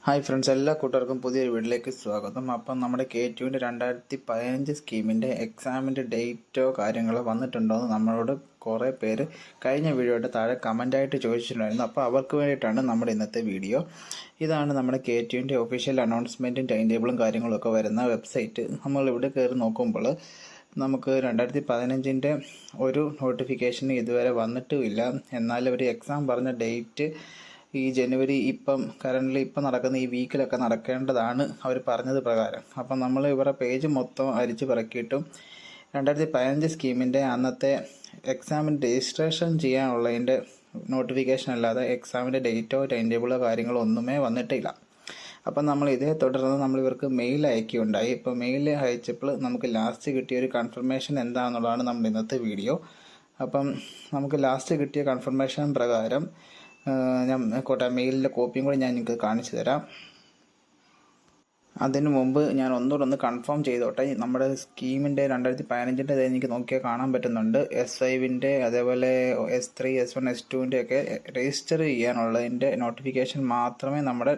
Hi friends, എല്ലാ കൂട്ടുകാർക്കും പുതിയൊരു വീഡിയോയിലേക്ക് സ്വാഗതം. അപ്പം നമ്മുടെ K2ൻ്റെ 2015 സ്കീമിൻ്റെ എക്സാമിൻ്റെ ഡേറ്റോ കാര്യങ്ങളോ വന്നിട്ടുണ്ടോ എന്ന് നമ്മളോട് കുറേ പേര് കഴിഞ്ഞ വീഡിയോയുടെ താഴെ കമൻ്റായിട്ട് ചോദിച്ചിട്ടുണ്ടായിരുന്നു. അപ്പോൾ അവർക്ക് വേണ്ടിയിട്ടാണ് നമ്മുടെ ഇന്നത്തെ വീഡിയോ. ഇതാണ് നമ്മുടെ K2ൻ്റെ ഒഫീഷ്യൽ അനൗൺസ്മെൻറ്റും ടൈം ടേബിളും കാര്യങ്ങളൊക്കെ വരുന്ന വെബ്സൈറ്റ്. നമ്മളിവിടെ കയറി നോക്കുമ്പോൾ നമുക്ക് 2015 ഒരു നോട്ടിഫിക്കേഷൻ ഇതുവരെ വന്നിട്ടുമില്ല. എന്നാൽ അവർ എക്സാം പറഞ്ഞ ഡേറ്റ് ഈ ജനുവരി കറൻ്റ് നടക്കുന്ന ഈ വീക്കിലൊക്കെ നടക്കേണ്ടതാണ് അവർ പറഞ്ഞത് പ്രകാരം. അപ്പം നമ്മൾ ഇവരുടെ പേജ് മൊത്തം അരിച്ച് പറക്കിയിട്ടും 2015 സ്കീമിൻ്റെ അന്നത്തെ എക്സാമിന് രജിസ്ട്രേഷൻ ചെയ്യാനുള്ളതിൻ്റെ നോട്ടിഫിക്കേഷൻ അല്ലാതെ എക്സാമിൻ്റെ ഡേറ്റോ ടൈം ടേബിളോ കാര്യങ്ങളോ ഒന്നുമേ വന്നിട്ടില്ല. അപ്പം നമ്മൾ ഇതേ തുടർന്ന് നമ്മൾ ഇവർക്ക് മെയിൽ അയക്കുകയുണ്ടായി. ഇപ്പോൾ മെയിൽ അയച്ചപ്പോൾ നമുക്ക് ലാസ്റ്റ് കിട്ടിയ ഒരു കൺഫർമേഷൻ എന്താണെന്നുള്ളതാണ് നമ്മുടെ ഇന്നത്തെ വീഡിയോ. അപ്പം നമുക്ക് ലാസ്റ്റ് കിട്ടിയ കൺഫർമേഷൻ പ്രകാരം ഞാൻ മെയിലിൻ്റെ കോപ്പിയും കൂടി ഞാൻ നിങ്ങൾക്ക് കാണിച്ചു തരാം. അതിനു മുമ്പ് ഞാൻ ഒന്നുകൂടെ കൺഫേം ചെയ്തോട്ടെ. നമ്മുടെ സ്കീമിൻ്റെ 2015 എനിക്ക് നോക്കിയാൽ കാണാൻ പറ്റുന്നുണ്ട്. S5 അതേപോലെ S3 S1 S2 ഒക്കെ രജിസ്റ്റർ ചെയ്യാനുള്ളതിൻ്റെ നോട്ടിഫിക്കേഷൻ മാത്രമേ നമ്മുടെ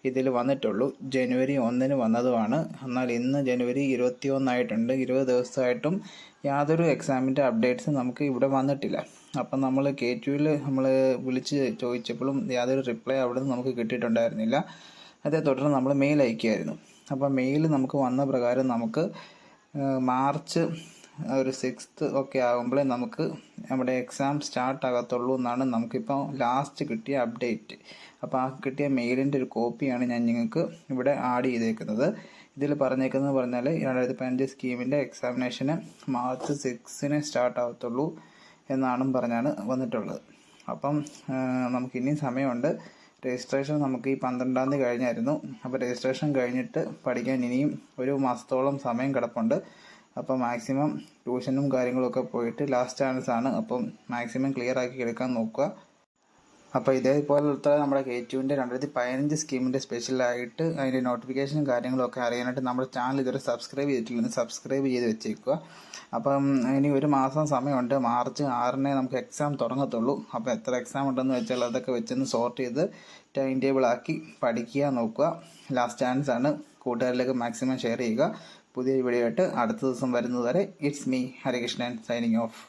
ഇതിൽ വന്നിട്ടുള്ളൂ. ജനുവരി 1 വന്നതുമാണ്. എന്നാൽ ഇന്ന് ജനുവരി 21 ആയിട്ടുണ്ട്. 20 ദിവസമായിട്ടും യാതൊരു എക്സാമിൻ്റെ അപ്ഡേറ്റ്സും നമുക്ക് ഇവിടെ വന്നിട്ടില്ല. അപ്പം നമ്മൾ K2ൽ നമ്മൾ വിളിച്ച് ചോദിച്ചപ്പോഴും യാതൊരു റിപ്ലൈ അവിടെ നിന്ന് നമുക്ക് കിട്ടിയിട്ടുണ്ടായിരുന്നില്ല. അതേ തുടർന്ന് നമ്മൾ മെയിൽ അയക്കുകയായിരുന്നു. അപ്പോൾ മെയിൽ നമുക്ക് വന്ന പ്രകാരം നമുക്ക് മാർച്ച് ഒരു 6th ഒക്കെ ആകുമ്പോഴേ നമുക്ക് നമ്മുടെ എക്സാം സ്റ്റാർട്ട് ആകത്തുള്ളൂ എന്നാണ് നമുക്കിപ്പോൾ ലാസ്റ്റ് കിട്ടിയ അപ്ഡേറ്റ്. അപ്പോൾ ആ കിട്ടിയ മെയിലിൻ്റെ ഒരു കോപ്പിയാണ് ഞാൻ നിങ്ങൾക്ക് ഇവിടെ ആഡ് ചെയ്തേക്കുന്നത്. ഇതിൽ പറഞ്ഞാൽ 2015 സ്കീമിൻ്റെ എക്സാമിനേഷന് മാർച്ച് 6 സ്റ്റാർട്ട് ആകത്തുള്ളൂ പറഞ്ഞാണ് വന്നിട്ടുള്ളത്. അപ്പം നമുക്ക് ഇനിയും സമയമുണ്ട്. രജിസ്ട്രേഷൻ നമുക്ക് ഈ 12 കഴിഞ്ഞായിരുന്നു. അപ്പോൾ രജിസ്ട്രേഷൻ കഴിഞ്ഞിട്ട് പഠിക്കാൻ ഇനിയും ഒരു മാസത്തോളം സമയം കിടപ്പുണ്ട്. അപ്പോൾ മാക്സിമം ട്യൂഷനും കാര്യങ്ങളൊക്കെ പോയിട്ട് ലാസ്റ്റ് ചാൻസ് ആണ്. അപ്പം മാക്സിമം ക്ലിയർ ആക്കി എടുക്കാൻ നോക്കുക. അപ്പോൾ ഇതേപോലത്തെ നമ്മുടെ K2ൻ്റെ 2015 സ്കീമിൻ്റെ സ്പെഷ്യലായിട്ട് അതിൻ്റെ നോട്ടിഫിക്കേഷനും കാര്യങ്ങളൊക്കെ അറിയാനായിട്ട് നമ്മുടെ ചാനൽ ഇതുവരെ സബ്സ്ക്രൈബ് ചെയ്തിട്ടില്ലെങ്കിൽ സബ്സ്ക്രൈബ് ചെയ്ത് വെച്ചേക്കുക. അപ്പം ഇനി ഒരു മാസം സമയമുണ്ട്. മാർച്ച് 6 നമുക്ക് എക്സാം തുടങ്ങത്തുള്ളൂ. അപ്പോൾ എത്ര എക്സാം ഉണ്ടെന്ന് വെച്ചാൽ അതൊക്കെ വെച്ചൊന്ന് സോർട്ട് ചെയ്ത് ടൈം ടേബിൾ ആക്കി പഠിക്കുക നോക്കുക. ലാസ്റ്റ് ചാൻസ് ആണ്. കൂട്ടുകാരിലേക്ക് മാക്സിമം ഷെയർ ചെയ്യുക. പുതിയ വീഡിയോ ആയിട്ട് അടുത്ത ദിവസം വരുന്നതുവരെ it's me Harikrishnan signing off.